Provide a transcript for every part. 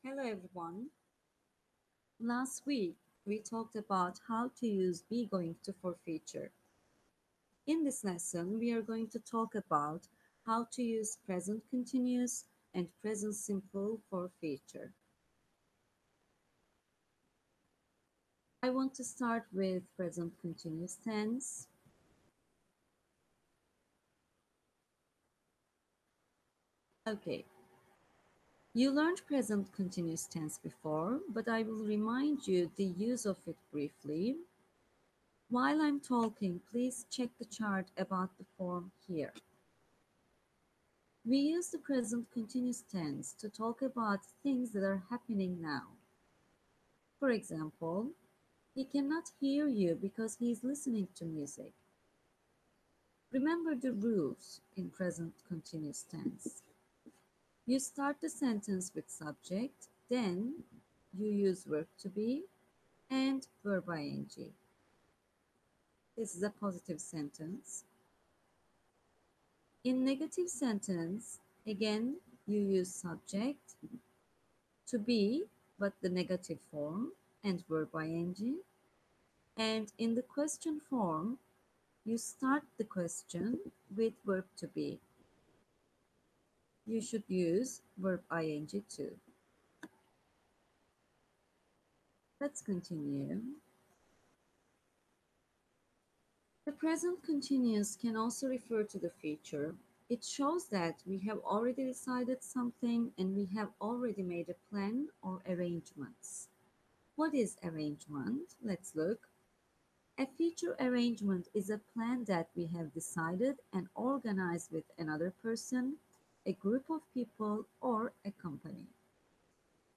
Hello everyone. Last week we talked about how to use be going to for future. In this lesson we are going to talk about how to use present continuous and present simple for future. I want to start with present continuous tense. Okay. You learned present continuous tense before, but I will remind you the use of it briefly. While I'm talking, please check the chart about the form here. We use the present continuous tense to talk about things that are happening now. For example, he cannot hear you because he is listening to music. Remember the rules in present continuous tense. You start the sentence with subject, then you use verb to be and verb ing. This is a positive sentence. In negative sentence, again, you use subject, to be, but the negative form, and verb ing. And in the question form, you start the question with verb to be. You should use verb ing too. Let's continue. The present continuous can also refer to the future. It shows that we have already decided something and we have already made a plan or arrangements. What is arrangement? Let's look. A future arrangement is a plan that we have decided and organized with another person, a group of people, or a company.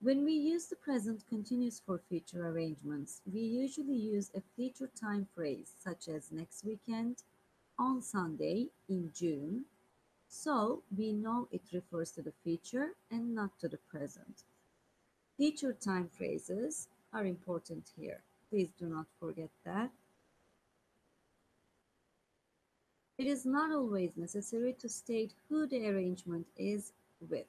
When we use the present continuous for future arrangements, we usually use a future time phrase such as next weekend, on Sunday, in June, so we know it refers to the future and not to the present. Future time phrases are important here. Please do not forget that. It is not always necessary to state who the arrangement is with.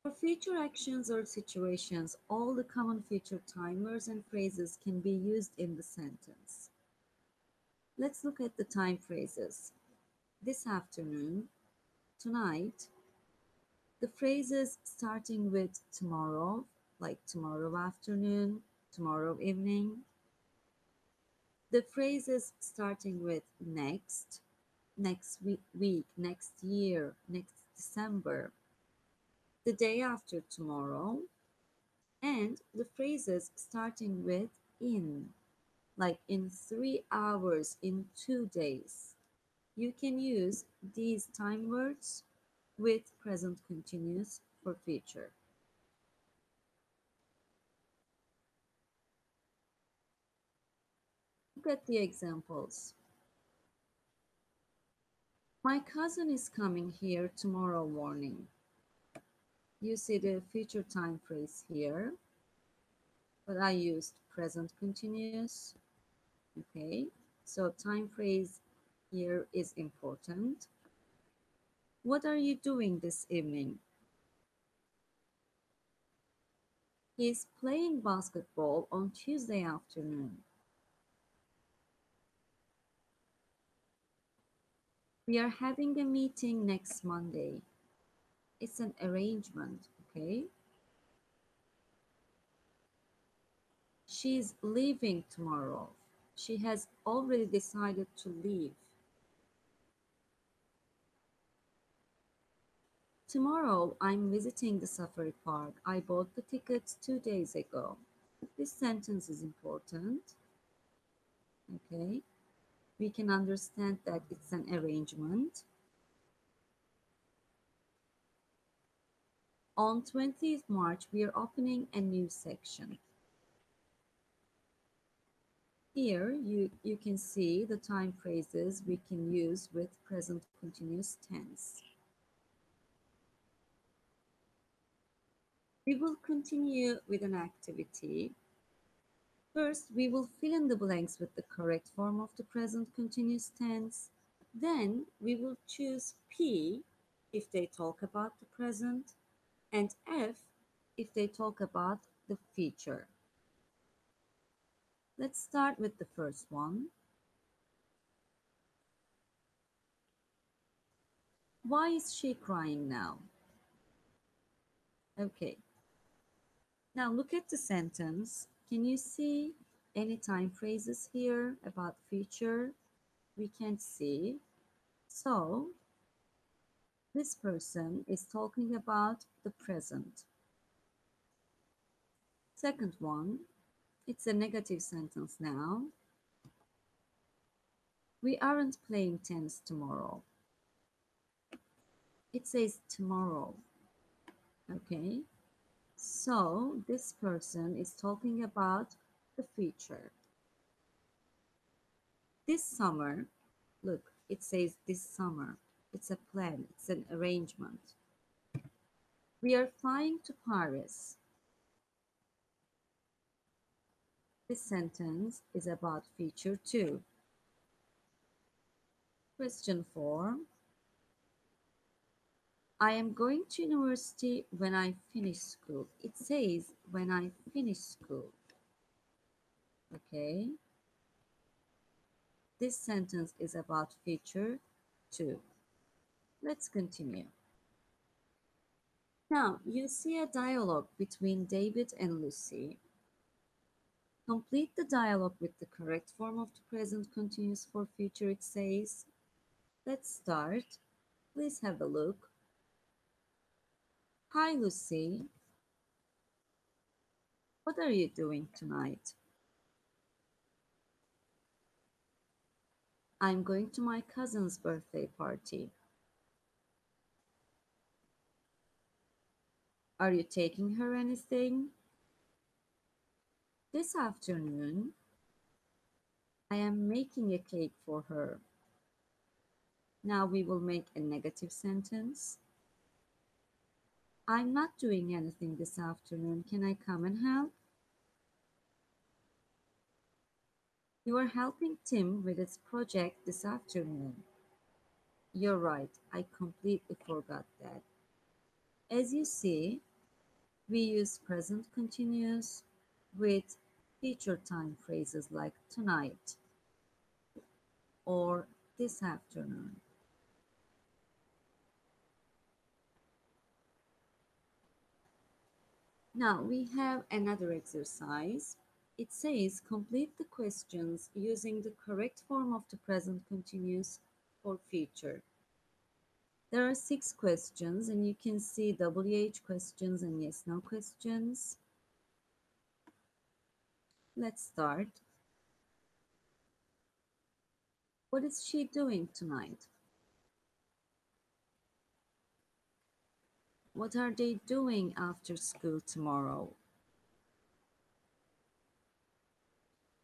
For future actions or situations, all the common future timers and phrases can be used in the sentence. Let's look at the time phrases. This afternoon, tonight, the phrases starting with tomorrow, like tomorrow afternoon, tomorrow evening. The phrases starting with next, next week, next year, next December, the day after tomorrow, and the phrases starting with in, like in 3 hours, in 2 days. You can use these time words with present continuous for future. Look at the examples. My cousin is coming here tomorrow morning. You see the future time phrase here, but I used present continuous. Okay, so time phrase here is important. What are you doing this evening? He's playing basketball on Tuesday afternoon. We are having a meeting next Monday. It's an arrangement, okay? She's leaving tomorrow. She has already decided to leave. Tomorrow I'm visiting the safari park. I bought the tickets 2 days ago. This sentence is important, okay? We can understand that it's an arrangement. On 20th March, we are opening a new section. Here, you can see the time phrases we can use with present continuous tense. We will continue with an activity. First, we will fill in the blanks with the correct form of the present continuous tense. Then, we will choose P if they talk about the present, and F if they talk about the future. Let's start with the first one. Why is she crying now? Okay. Now look at the sentence. Can you see any time phrases here about future? We can't see. So this person is talking about the present. Second one, it's a negative sentence now. We aren't playing tennis tomorrow. It says tomorrow. Okay. So this person is talking about the future. This summer, look, it says this summer. It's a plan, it's an arrangement. We are flying to Paris. This sentence is about future too. Question 4. I am going to university when I finish school. It says when I finish school. Okay. This sentence is about future too. Let's continue. Now, you see a dialogue between David and Lucy. Complete the dialogue with the correct form of the present continuous for future, it says. Let's start. Please have a look. Hi, Lucy. What are you doing tonight? I'm going to my cousin's birthday party. Are you taking her anything? This afternoon, I am making a cake for her. Now we will make a negative sentence. I'm not doing anything this afternoon. Can I come and help? You are helping Tim with his project this afternoon. You're right, I completely forgot that. As you see, we use present continuous with future time phrases like tonight or this afternoon. Now we have another exercise. It says complete the questions using the correct form of the present continuous for future. There are 6 questions and you can see WH questions and yes no questions. Let's start. What is she doing tonight? What are they doing after school tomorrow?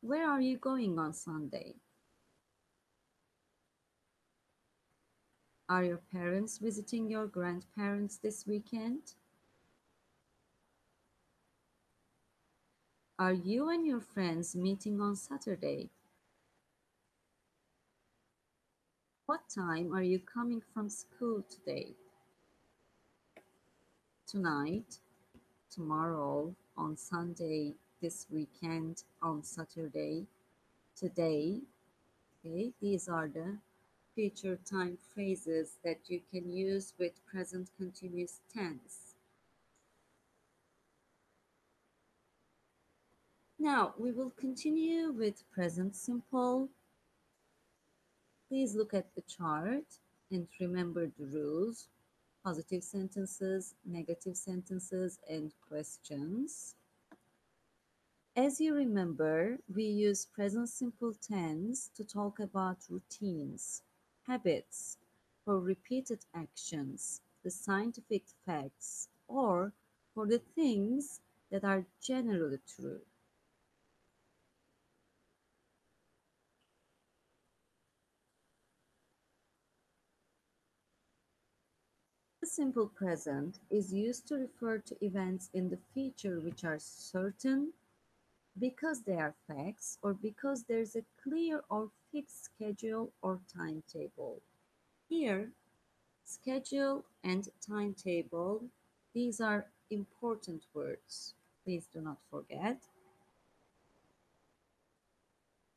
Where are you going on Sunday? Are your parents visiting your grandparents this weekend? Are you and your friends meeting on Saturday? What time are you coming from school today? Tonight, tomorrow, on Sunday, this weekend, on Saturday, today. Okay, these are the future time phrases that you can use with present continuous tense. Now we will continue with present simple. Please look at the chart and remember the rules: positive sentences, negative sentences, and questions. As you remember, we use present simple tense to talk about routines, habits, for repeated actions, the scientific facts, or for the things that are generally true. The simple present is used to refer to events in the future which are certain because they are facts or because there's a clear or fixed schedule or timetable. Here, Schedule and timetable, these are important words. Please do not forget.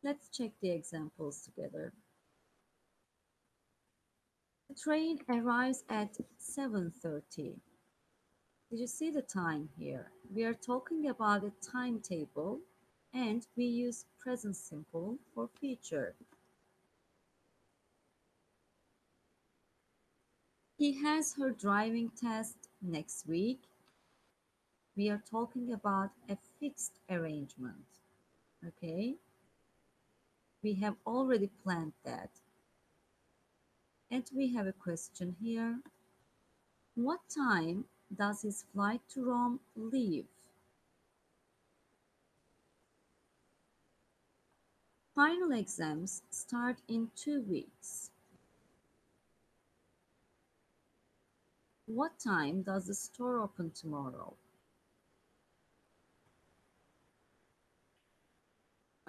Let's check the examples together. The train arrives at 7:30. Did you see the time here? We are talking about a timetable and we use present simple for future. He has her driving test next week. We are talking about a fixed arrangement. Okay? We have already planned that. And we have a question here. What time does his flight to Rome leave? Final exams start in 2 weeks. What time does the store open tomorrow?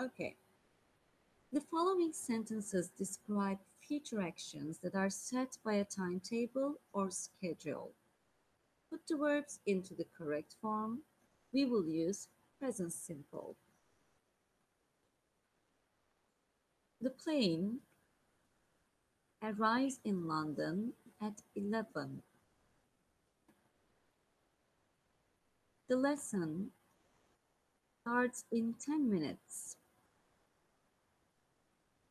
Okay. The following sentences describe future actions that are set by a timetable or schedule. Put the verbs into the correct form. We will use present simple. The plane arrives in London at 11. The lesson starts in 10 minutes.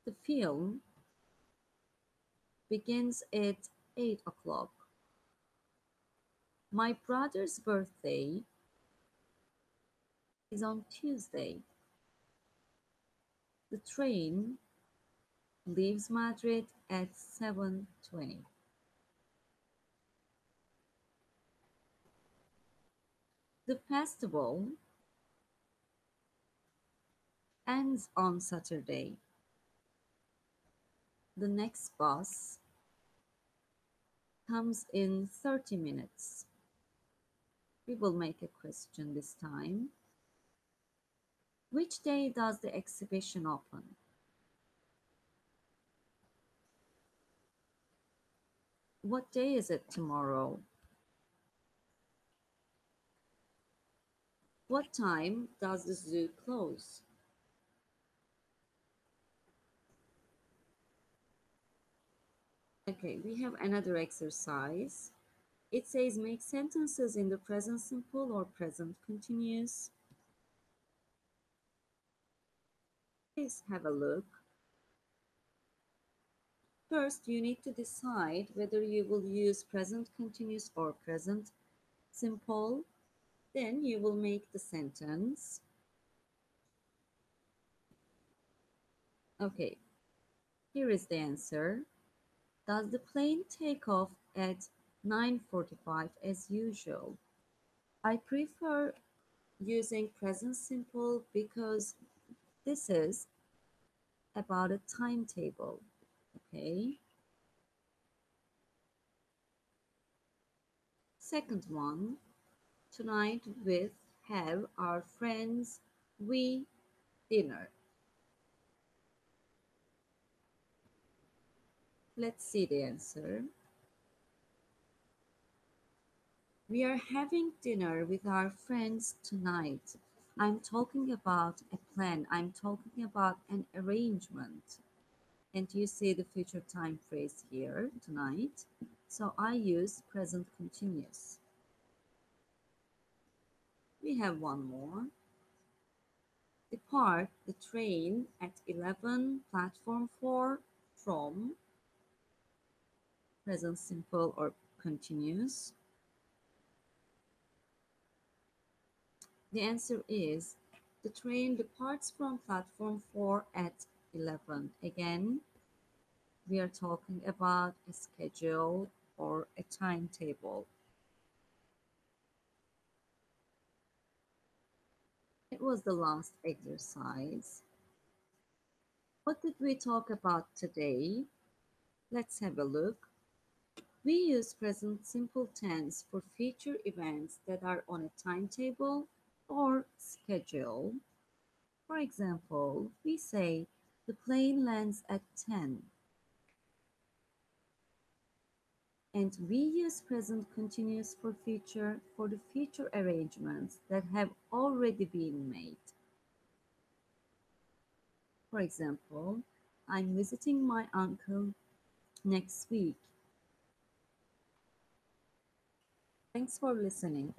The film begins at 8 o'clock. My brother's birthday is on Tuesday. The train leaves Madrid at 7:20. The festival ends on Saturday. The next bus comes in 30 minutes. We will make a question this time. Which day does the exhibition open? What day is it tomorrow? What time does the zoo close? Okay, we have another exercise. It says make sentences in the present simple or present continuous. Please have a look. First, you need to decide whether you will use present continuous or present simple. Then you will make the sentence. Okay, here is the answer. Does the plane take off at 9:45 as usual? I prefer using present simple because this is about a timetable. Okay. Second one, tonight with have our friends we dinner. Let's see the answer. We are having dinner with our friends tonight. I'm talking about a plan. I'm talking about an arrangement. And you see the future time phrase here, tonight. So I use present continuous. We have one more. Depart the train at 11, platform 4, from present simple or continuous. The answer is the train departs from platform 4 at 11. Again, we are talking about a schedule or a timetable. It was the last exercise. What did we talk about today? Let's have a look. We use present simple tense for future events that are on a timetable or schedule. For example, we say the plane lands at 10. And we use present continuous for future for the future arrangements that have already been made. For example, I'm visiting my uncle next week. Thanks for listening.